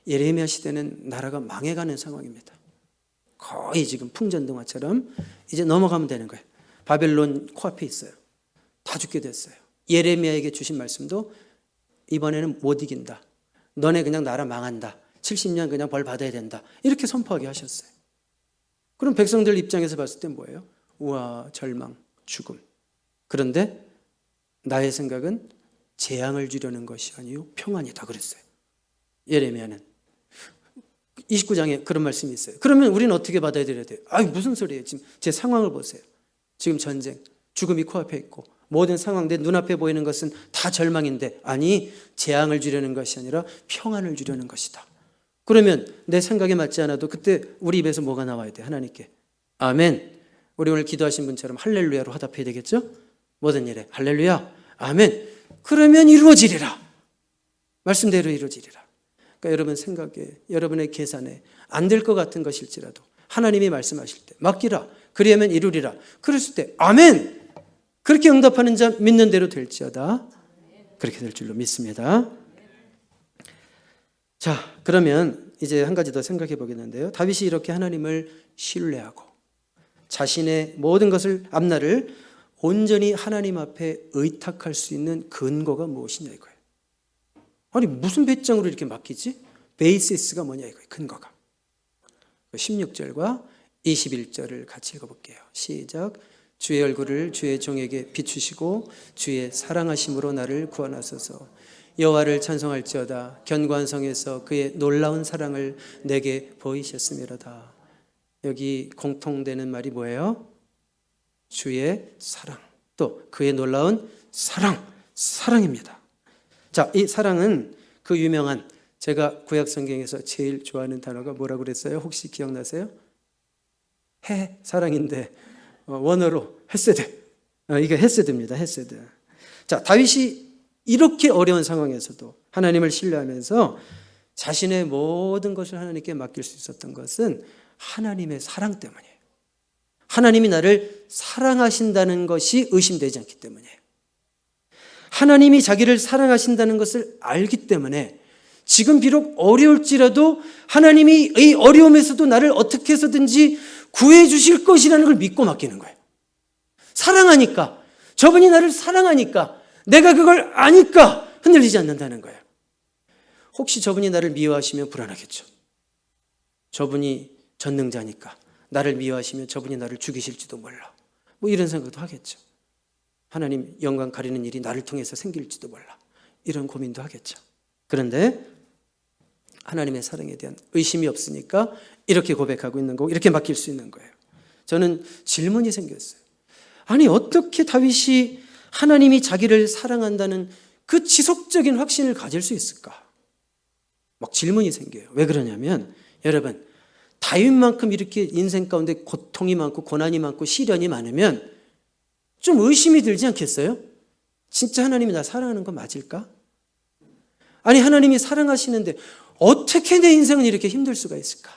예레미야 시대는 나라가 망해가는 상황입니다. 거의 지금 풍전등화처럼 이제 넘어가면 되는 거예요. 바벨론 코앞에 있어요. 다 죽게 됐어요. 예레미야에게 주신 말씀도 이번에는 못 이긴다. 너네 그냥 나라 망한다. 70년 그냥 벌 받아야 된다. 이렇게 선포하게 하셨어요. 그럼 백성들 입장에서 봤을 때 뭐예요? 우와, 절망, 죽음. 그런데 나의 생각은 재앙을 주려는 것이 아니요 평안이다 그랬어요. 예레미야는 29장에 그런 말씀이 있어요. 그러면 우리는 어떻게 받아들여야 돼요? 무슨 소리예요? 지금 제 상황을 보세요. 지금 전쟁, 죽음이 코앞에 있고 모든 상황, 내 눈앞에 보이는 것은 다 절망인데, 아니 재앙을 주려는 것이 아니라 평안을 주려는 것이다. 그러면 내 생각에 맞지 않아도 그때 우리 입에서 뭐가 나와야 돼? 하나님께 아멘. 우리 오늘 기도하신 분처럼 할렐루야로 화답해야 되겠죠? 모든 일에 할렐루야, 아멘. 그러면 이루어지리라. 말씀대로 이루어지리라. 그러니까 여러분 생각에, 여러분의 계산에 안 될 것 같은 것일지라도 하나님이 말씀하실 때 맡기라. 그리하면 이루리라. 그랬을 때 아멘. 그렇게 응답하는 자 믿는 대로 될지어다. 그렇게 될 줄로 믿습니다. 자, 그러면 이제 한 가지 더 생각해 보겠는데요. 다윗이 이렇게 하나님을 신뢰하고 자신의 모든 것을 앞날을 온전히 하나님 앞에 의탁할 수 있는 근거가 무엇이냐 이거예요. 아니 무슨 배짱으로 이렇게 맡기지? 베이시스가 뭐냐 이거예요. 근거가. 16절과 21절을 같이 읽어볼게요. 시작. 주의 얼굴을 주의 종에게 비추시고 주의 사랑하심으로 나를 구원하소서. 여호와를 찬송할지어다. 견고한 성에서 그의 놀라운 사랑을 내게 보이셨음이로다. 여기 공통되는 말이 뭐예요? 주의 사랑, 또 그의 놀라운 사랑입니다. 자, 이 사랑은 그 유명한, 제가 구약 성경에서 제일 좋아하는 단어가 뭐라고 그랬어요? 혹시 기억나세요? 사랑인데 원어로 헤세드. 이게 헤세드입니다. 헤세드. 자, 다윗이 이렇게 어려운 상황에서도 하나님을 신뢰하면서 자신의 모든 것을 하나님께 맡길 수 있었던 것은 하나님의 사랑 때문이에요. 하나님이 나를 사랑하신다는 것이 의심되지 않기 때문이에요. 하나님이 자기를 사랑하신다는 것을 알기 때문에 지금 비록 어려울지라도 하나님이 이 어려움에서도 나를 어떻게 해서든지 구해 주실 것이라는 걸 믿고 맡기는 거예요. 사랑하니까, 저분이 나를 사랑하니까, 내가 그걸 아니까 흔들리지 않는다는 거예요. 혹시 저분이 나를 미워하시면 불안하겠죠. 저분이 전능자니까 나를 미워하시면 저분이 나를 죽이실지도 몰라. 뭐 이런 생각도 하겠죠. 하나님 영광 가리는 일이 나를 통해서 생길지도 몰라. 이런 고민도 하겠죠. 그런데 하나님의 사랑에 대한 의심이 없으니까 이렇게 고백하고 있는 거고 이렇게 맡길 수 있는 거예요. 저는 질문이 생겼어요. 아니 어떻게 다윗이 하나님이 자기를 사랑한다는 그 지속적인 확신을 가질 수 있을까? 막 질문이 생겨요. 왜 그러냐면 여러분 다윗만큼 이렇게 인생 가운데 고통이 많고 고난이 많고 시련이 많으면 좀 의심이 들지 않겠어요? 진짜 하나님이 나 사랑하는 거 맞을까? 아니 하나님이 사랑하시는데 어떻게 내 인생은 이렇게 힘들 수가 있을까?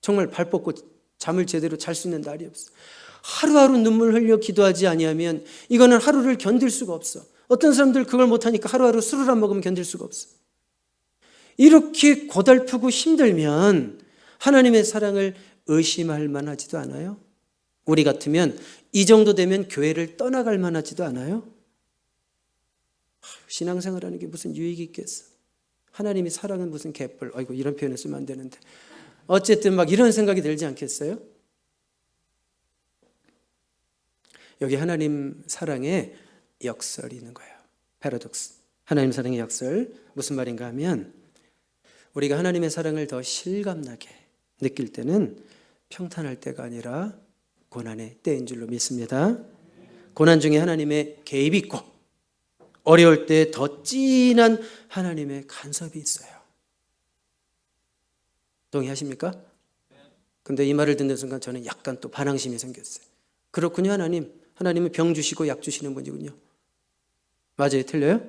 정말 발 뻗고 잠을 제대로 잘 수 있는 날이 없어. 하루하루 눈물 흘려 기도하지 아니하면 이거는 하루를 견딜 수가 없어. 어떤 사람들 그걸 못하니까 하루하루 술을 안 먹으면 견딜 수가 없어. 이렇게 고달프고 힘들면 하나님의 사랑을 의심할 만하지도 않아요? 우리 같으면 이 정도 되면 교회를 떠나갈 만하지도 않아요? 신앙생활하는 게 무슨 유익이 있겠어? 하나님이 사랑은 무슨 개뿔. 아이고 이런 표현을 쓰면 안 되는데 어쨌든 막 이런 생각이 들지 않겠어요? 여기 하나님 사랑의 역설이 있는 거예요. 패러독스. 하나님 사랑의 역설. 무슨 말인가 하면 우리가 하나님의 사랑을 더 실감나게 느낄 때는 평탄할 때가 아니라 고난의 때인 줄로 믿습니다. 고난 중에 하나님의 개입이 있고 어려울 때 더 진한 하나님의 간섭이 있어요. 동의하십니까? 근데 이 말을 듣는 순간 저는 약간 또 반항심이 생겼어요. 그렇군요, 하나님. 하나님은 병 주시고 약 주시는 분이군요. 맞아요? 틀려요?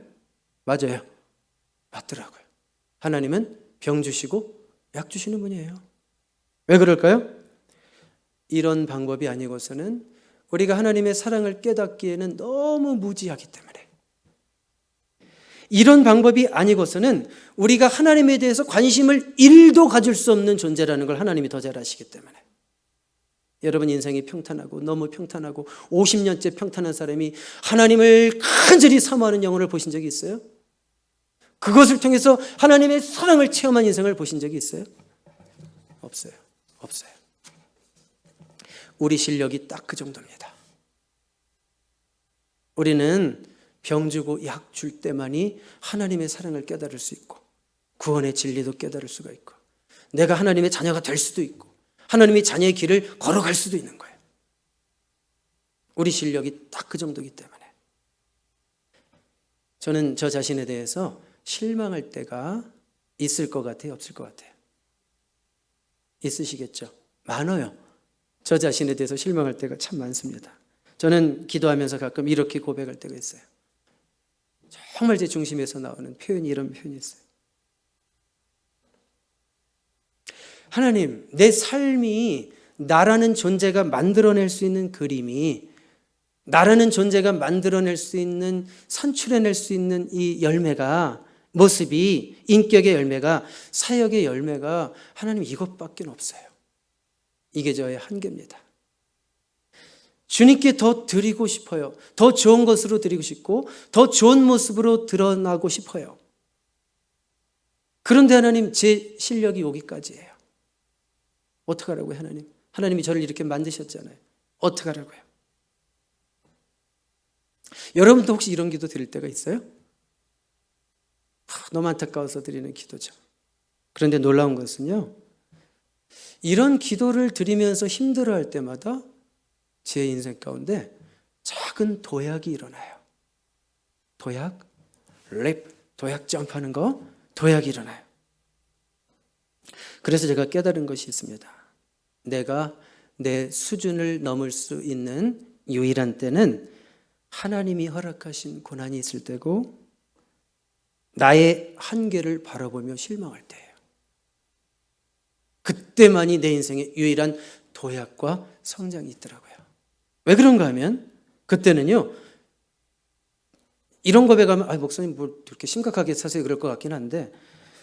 맞아요. 맞더라고요. 하나님은 병 주시고 약 주시는 분이에요. 왜 그럴까요? 이런 방법이 아니고서는 우리가 하나님의 사랑을 깨닫기에는 너무 무지하기 때문에 이런 방법이 아니고서는 우리가 하나님에 대해서 관심을 1도 가질 수 없는 존재라는 걸 하나님이 더 잘 아시기 때문에 여러분 인생이 평탄하고 너무 평탄하고 50년째 평탄한 사람이 하나님을 간절히 사모하는 영혼을 보신 적이 있어요? 그것을 통해서 하나님의 사랑을 체험한 인생을 보신 적이 있어요? 없어요. 없어요. 우리 실력이 딱 그 정도입니다. 우리는 병 주고 약 줄 때만이 하나님의 사랑을 깨달을 수 있고 구원의 진리도 깨달을 수가 있고 내가 하나님의 자녀가 될 수도 있고 하나님의 자녀의 길을 걸어갈 수도 있는 거예요. 우리 실력이 딱 그 정도이기 때문에 저는 저 자신에 대해서 실망할 때가 있을 것 같아요? 없을 것 같아요? 있으시겠죠? 많아요. 저 자신에 대해서 실망할 때가 참 많습니다. 저는 기도하면서 가끔 이렇게 고백할 때가 있어요. 정말 제 중심에서 나오는 표현이 이런 표현이 있어요. 하나님, 내 삶이 나라는 존재가 만들어낼 수 있는 그림이 나라는 존재가 만들어낼 수 있는 산출해낼 수 있는 이 열매가 모습이 인격의 열매가 사역의 열매가 하나님 이것밖에 없어요. 이게 저의 한계입니다. 주님께 더 드리고 싶어요. 더 좋은 것으로 드리고 싶고 더 좋은 모습으로 드러나고 싶어요. 그런데 하나님, 제 실력이 여기까지예요. 어떡하라고요, 하나님? 하나님이 저를 이렇게 만드셨잖아요. 어떡하라고요? 여러분도 혹시 이런 기도 드릴 때가 있어요? 너무 안타까워서 드리는 기도죠. 그런데 놀라운 것은요, 이런 기도를 드리면서 힘들어할 때마다 제 인생 가운데 작은 도약이 일어나요. 도약, 랩, 도약 점프하는 거, 도약이 일어나요. 그래서 제가 깨달은 것이 있습니다. 내가 내 수준을 넘을 수 있는 유일한 때는 하나님이 허락하신 고난이 있을 때고 나의 한계를 바라보며 실망할 때예요. 그때만이 내 인생의 유일한 도약과 성장이 있더라고요. 왜 그런가 하면 그때는요, 이런 고백하면 목사님 뭐 그렇게 심각하게 사세요 그럴 것 같긴 한데,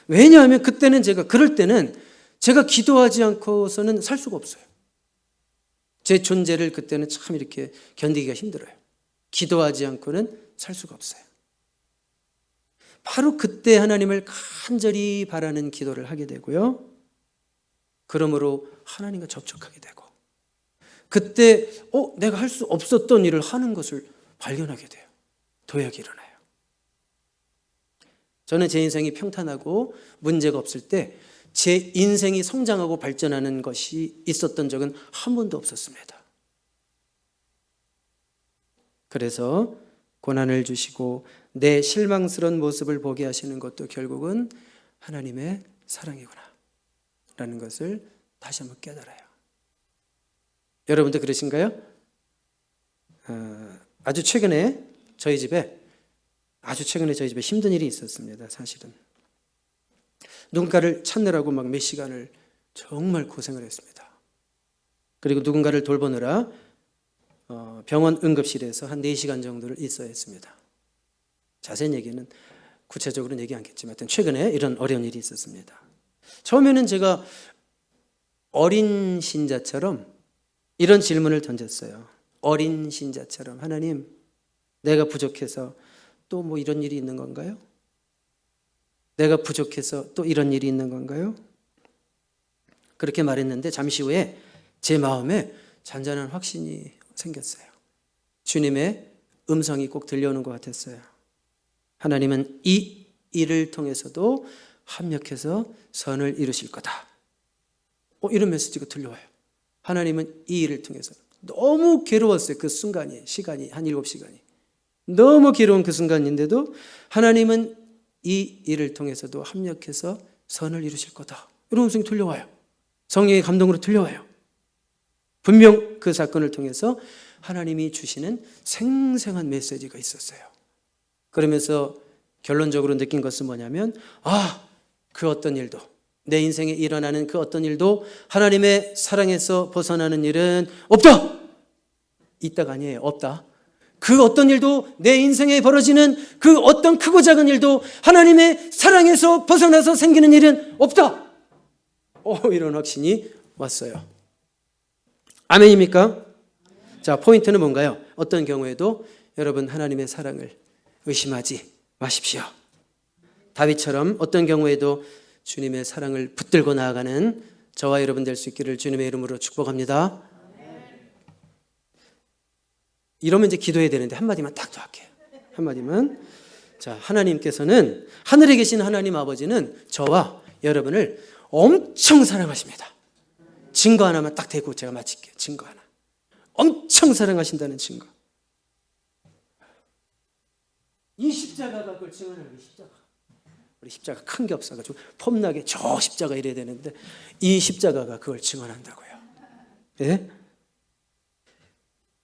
왜냐하면 그때는 그럴 때는 제가 기도하지 않고서는 살 수가 없어요. 제 존재를 그때는 참 이렇게 견디기가 힘들어요. 기도하지 않고는 살 수가 없어요. 바로 그때 하나님을 간절히 바라는 기도를 하게 되고요. 그러므로 하나님과 접촉하게 되고, 그때 내가 할 수 없었던 일을 하는 것을 발견하게 돼요. 도약이 일어나요. 저는 제 인생이 평탄하고 문제가 없을 때 제 인생이 성장하고 발전하는 것이 있었던 적은 한 번도 없었습니다. 그래서 고난을 주시고 내 실망스러운 모습을 보게 하시는 것도 결국은 하나님의 사랑이구나 라는 것을 다시 한번 깨달아요. 여러분도 그러신가요? 아주 최근에 저희 집에 힘든 일이 있었습니다. 사실은 누군가를 찾느라고 막 몇 시간을 정말 고생을 했습니다. 그리고 누군가를 돌보느라 병원 응급실에서 한 4시간 정도를 있어야 했습니다. 자세한 얘기는 구체적으로는 얘기 않겠지만 하여튼 최근에 이런 어려운 일이 있었습니다. 처음에는 제가 어린 신자처럼 이런 질문을 던졌어요. 어린 신자처럼, 하나님, 내가 부족해서 또 뭐 이런 일이 있는 건가요? 내가 부족해서 또 이런 일이 있는 건가요? 그렇게 말했는데 잠시 후에 제 마음에 잔잔한 확신이 생겼어요. 주님의 음성이 꼭 들려오는 것 같았어요. 하나님은 이 일을 통해서도 합력해서 선을 이루실 거다. 이런 메시지가 들려와요. 하나님은 이 일을 통해서, 너무 괴로웠어요. 그 순간이, 시간이 한 7시간이 너무 괴로운 그 순간인데도 하나님은 이 일을 통해서도 합력해서 선을 이루실 거다. 이런 음성이 들려와요. 성령의 감동으로 들려와요. 분명 그 사건을 통해서 하나님이 주시는 생생한 메시지가 있었어요. 그러면서 결론적으로 느낀 것은 뭐냐면, 그 어떤 일도, 내 인생에 일어나는 그 어떤 일도 하나님의 사랑에서 벗어나는 일은 없다. 있다가 아니에요. 없다. 그 어떤 일도, 내 인생에 벌어지는 그 어떤 크고 작은 일도 하나님의 사랑에서 벗어나서 생기는 일은 없다. 이런 확신이 왔어요. 아멘입니까? 자, 포인트는 뭔가요? 어떤 경우에도 여러분 하나님의 사랑을 의심하지 마십시오. 다윗처럼 어떤 경우에도 주님의 사랑을 붙들고 나아가는 저와 여러분 될 수 있기를 주님의 이름으로 축복합니다. 이러면 이제 기도해야 되는데 한마디만 딱 더 할게요. 한마디만. 자, 하나님께서는, 하늘에 계신 하나님 아버지는 저와 여러분을 엄청 사랑하십니다. 증거 하나만 딱 대고 제가 마칠게요. 증거 하나. 엄청 사랑하신다는 증거. 이 십자가가 그걸 증언하는 십자가. 우리 십자가 큰 게 없어가지고 폼나게 저 십자가 이래야 되는데 이 십자가가 그걸 증언한다고요. 예?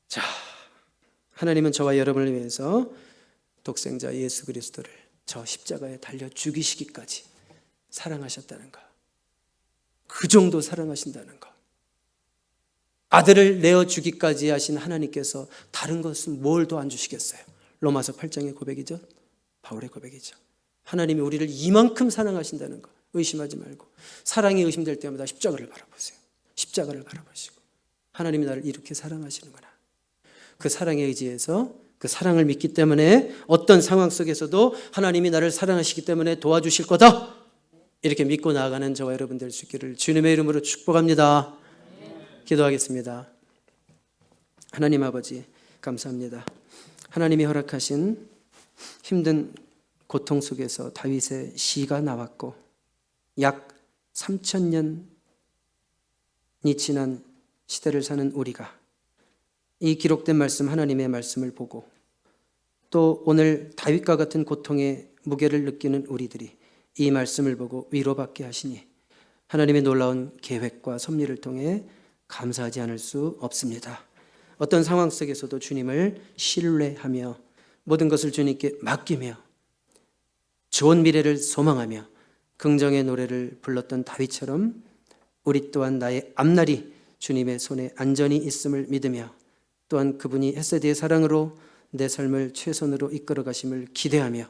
자, 하나님은 저와 여러분을 위해서 독생자 예수 그리스도를 저 십자가에 달려 죽이시기까지 사랑하셨다는 것. 그 정도 사랑하신다는 것. 아들을 내어 주기까지 하신 하나님께서 다른 것은 뭘 더 안 주시겠어요? 로마서 8장의 고백이죠. 바울의 고백이죠. 하나님이 우리를 이만큼 사랑하신다는 것 의심하지 말고, 사랑이 의심될 때마다 십자가를 바라보세요. 십자가를 바라보시고, 하나님이 나를 이렇게 사랑하시는구나. 그 사랑에 의지해서 그 사랑을 믿기 때문에 어떤 상황 속에서도 하나님이 나를 사랑하시기 때문에 도와주실 거다, 이렇게 믿고 나아가는 저와 여러분 될 수 있기를 주님의 이름으로 축복합니다. 기도하겠습니다. 하나님 아버지 감사합니다. 하나님이 허락하신 힘든 고통 속에서 다윗의 시가 나왔고 약 3000년이 지난 시대를 사는 우리가 이 기록된 말씀, 하나님의 말씀을 보고 또 오늘 다윗과 같은 고통의 무게를 느끼는 우리들이 이 말씀을 보고 위로받게 하시니 하나님의 놀라운 계획과 섭리를 통해 감사하지 않을 수 없습니다. 어떤 상황 속에서도 주님을 신뢰하며 모든 것을 주님께 맡기며 좋은 미래를 소망하며 긍정의 노래를 불렀던 다윗처럼 우리 또한 나의 앞날이 주님의 손에 안전히 있음을 믿으며 또한 그분이 헤세드의 사랑으로 내 삶을 최선으로 이끌어 가심을 기대하며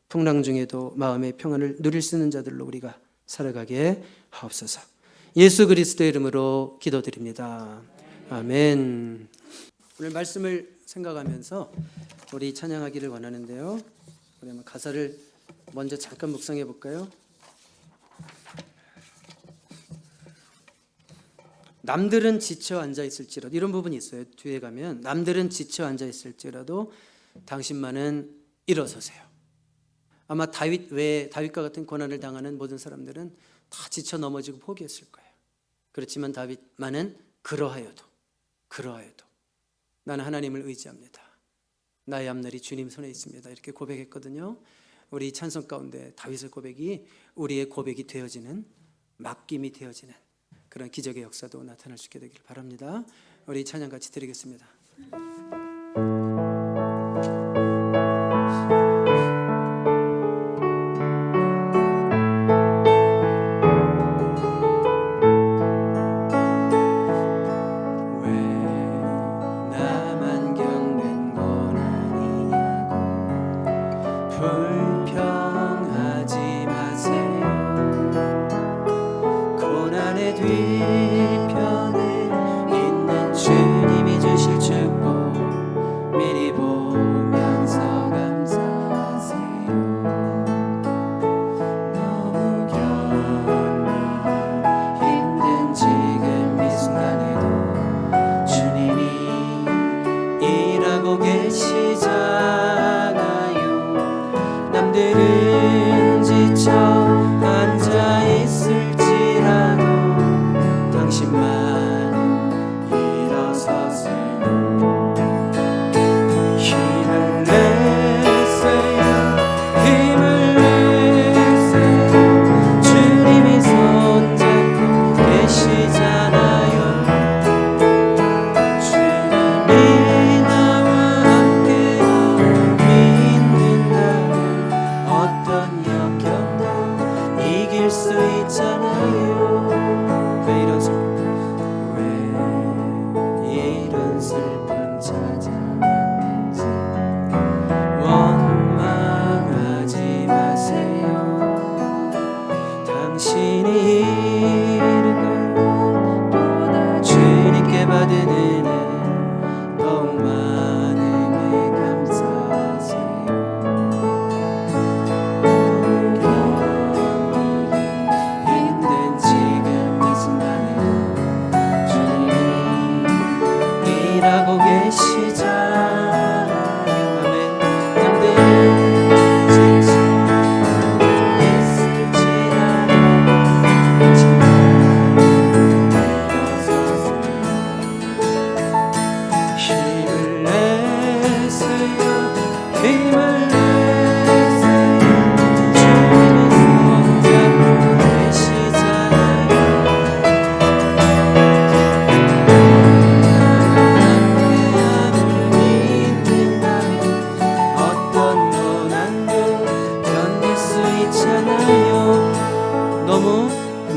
풍랑 중에도 마음의 평안을 누릴 수 있는 자들로 우리가 살아가게 하옵소서. 예수 그리스도의 이름으로 기도드립니다. 아멘. 오늘 말씀을 생각하면서 우리 찬양하기를 원하는데요. 그러면 가사를 먼저 잠깐 묵상해 볼까요? 남들은 지쳐 앉아 있을지라도, 이런 부분이 있어요. 뒤에 가면 남들은 지쳐 앉아 있을지라도 당신만은 일어서세요. 아마 다윗 외에 다윗과 같은 고난을 당하는 모든 사람들은 다 지쳐 넘어지고 포기했을 거예요. 그렇지만 다윗만은 그러하여도 나는 하나님을 의지합니다. 나의 앞날이 주님 손에 있습니다. 이렇게 고백했거든요. 우리 찬송 가운데 다윗의 고백이 우리의 고백이 되어지는, 맡김이 되어지는 그런 기적의 역사도 나타날 수 있게 되기를 바랍니다. 우리 찬양 같이 드리겠습니다.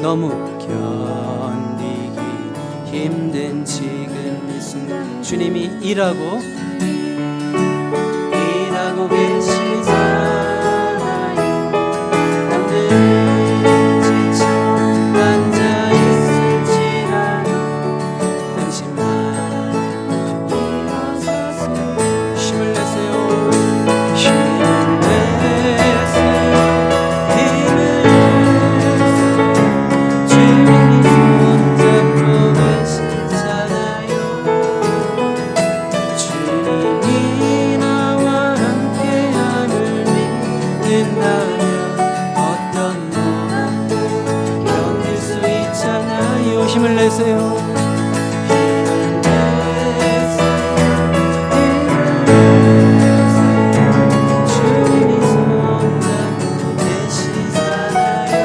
너무 견디기 힘든 지금 이 순간 주님이 일하고 계시잖아요. 남들은 지쳐 앉아있을지라도 당신만 일어서서 힘을 내세요. 주님이 손잡고 계시잖아요.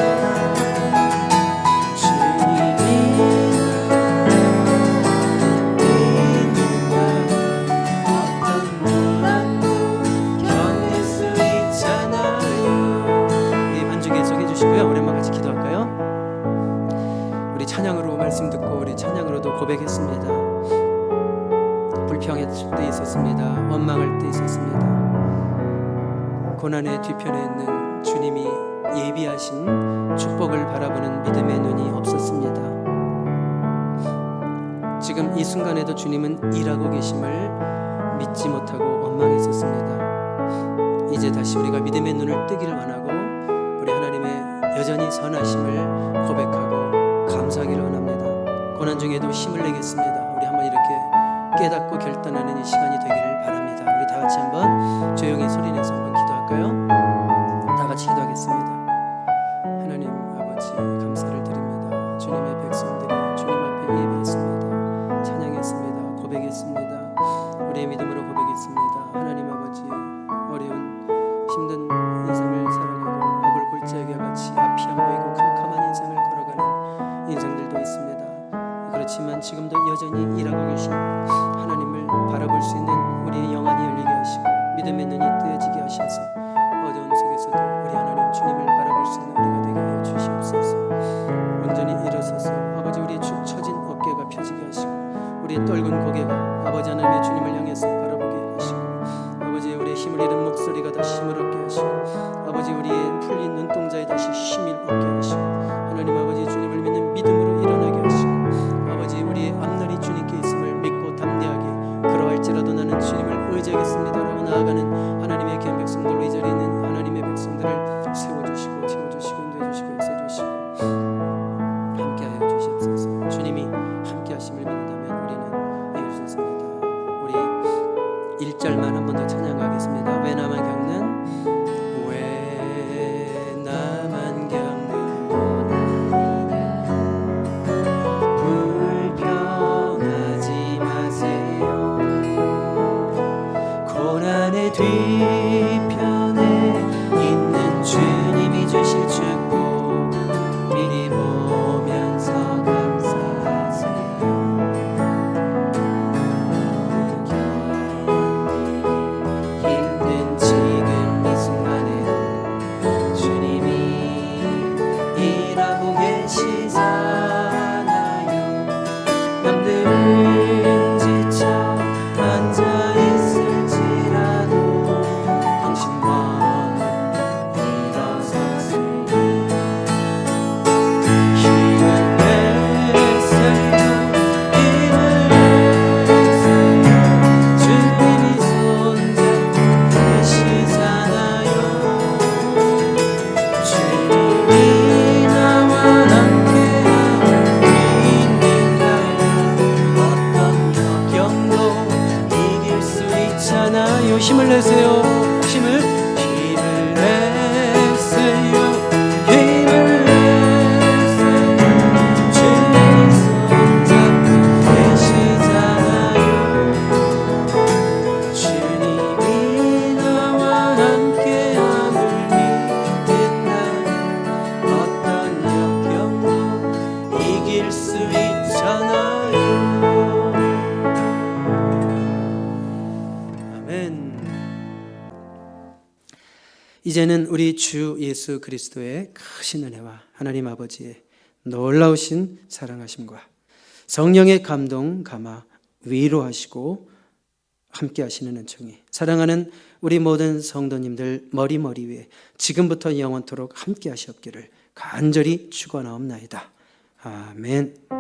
오랜만 같이 기도할까요? 우리 찬양으로 말씀 듣고 우리 찬양으로도 고백했습니다. 불평했을 때 있었습니다. 원망할 때 있었습니다. 고난의 뒤편에 있는 주님이 예비하신 축복을 바라보는 믿음의 눈이 없었습니다. 지금 이 순간에도 주님은 일하고 계심을 믿지 못하고 원망했었습니다. 이제 다시 우리가 믿음의 눈을 뜨기를 원하고 우리 하나님의 여전히 선하심을 고백하고 감사하기를 원합니다. 고난 중에도 힘을 내겠습니다. 우리 한번 이렇게 깨닫고 결단하는 이 시간이 되기를 바랍니다. 우리 다 같이 한번 조용히 소리내서 한번 기도할까요? 다 같이 기도하겠습니다. 하나님 아버지 감사를 드립니다. 주님의 백성들이 주님 앞에 예배했습니다. 찬양했습니다. 고백했습니다. 우리의 믿음으로 고백했습니다. 하나님 아버지 어려운 힘든 인생을 살아가고 골짜기와 같이 앞이 안 보이고 캄캄한 인생을 걸어가는 인생들도 있습니다. 그렇지만 지금도 여전히 일하고 계신 하나님을 바라볼 수 있는 우리의 영안이 열리게 하시고 믿음의 눈이 뜨여지게 하셔서 어두운 속에서도 우리 하나님 주님을 바라볼 수 있는 우리가 되게 하여 주시옵소서. 온전히 일어서서 아버지 우리의 축 처진 어깨가 펴지게 하시고 우리의 떨군 고개가 아버지 하나님의 주님을 향해서 바라보게 하시고 아버지 우리의 힘을 잃은 목소리가 다시 힘을 얻게 하시고 아버지 우리의 풀린 눈동자에 다시 힘을 얻게 하시고 하나님 아버지 주님을 믿는 믿음으로 일어나게 하시고 아버지 우리의 앞날이 주님께 있음을 믿고 담대하게 그러할지라도 나는 주님을 의지하겠습니다라고 나아가는 하나님의 귀한 백성들로 이 자리에 있는 하나님의 백성들을 세워주시고 채워주시고 인도해주시고 역사해주시고 함께하여 주시옵소서. 주님이 함께하심을 믿는다면 우리는 이루셨습니다. 우리 1절만 한 번 더 찬양하겠습니다. 왜 나만 겪는 뒤편에 있는 주님이 주실 축복 미리 보면서 감사하세요. 힘든 지금 이 순간에도 주님이 일하고 계시잖아요. 남들은 지쳐 앉아있을지라도 힘을 내세요. 힘을 내세요. 힘을 내세요. 주님이 손잡고 계시잖아요. 주님이 나와 함께함을 믿는다면 어떤 역경도 이길 수 있잖아요. 아멘. 이제는 우리 주 예수 그리스도의 크신 은혜와 하나님 아버지의 놀라우신 사랑하심과 성령의 감동 감화 위로하시고 함께 하시는 은총이 사랑하는 우리 모든 성도님들 머리 위에 지금부터 영원토록 함께 하시옵기를 간절히 축원하옵나이다. 아멘.